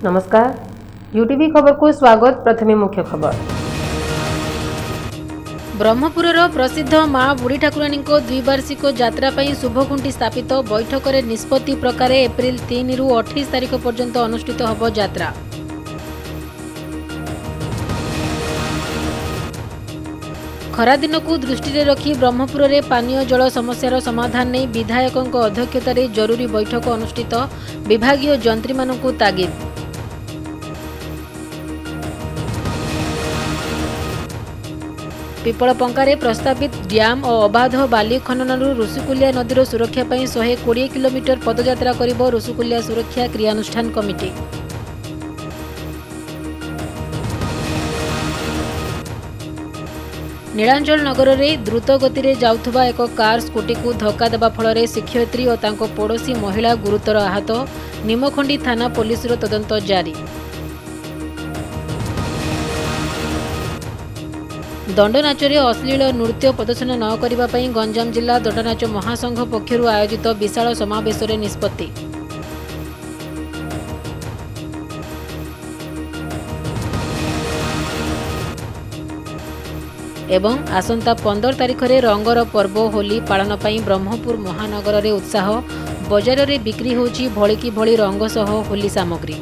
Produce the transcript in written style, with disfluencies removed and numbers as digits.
नमस्कार, यूटीवी खबर को स्वागत। प्रथमे मुख्य खबर। ब्रह्मपुरर प्रसिद्ध माँ बुढ़ी ठाकुराणी द्विवार्षिक यात्रा शुभखुंटी स्थापित बैठक में निष्पत्ति प्रकार एप्रिल 3 रु 28 तारिख पर्यंत अनुष्ठित होब यात्रा। खरा दिन को दृष्टि रखी ब्रह्मपुर में पानीय जल समस्यार समाधान नहीं विधायकों अध्यक्षतार जरूरी बैठक अनुष्ठित। विभागीय जंत्री मानकु तागिद। पिपलपंकार प्रस्तावित डैम और अबाध बाली खनन ऋषिकुलिया नदीर सुरक्षा 120 किलोमीटर पदयात्रा करिब ऋषिकुलिया सुरक्षा क्रियानुष्ठान कमिटी। नीलांचल नगर में द्रुत गति में जाउथुबा एक कार स्कूटी को धक्का देवा फल शिक्षयित्री और तांको पड़ोशी महिला गुरुतर आहत। निमखंडी थाना पुलिस तदंत जारी। दंडनाच अश्लील नृत्य प्रदर्शन न करने गंजाम जिला दंडनाच महासंघ पक्षर आयोजित विशाल समावेश निष्पत्ति। एवं आसंता 15 तारिख में रंगर पर्व होली पालन पर ब्रह्मपुर महानगर में उत्साह। बजार में बिक्री होची भली की भली रंग सह होली सामग्री।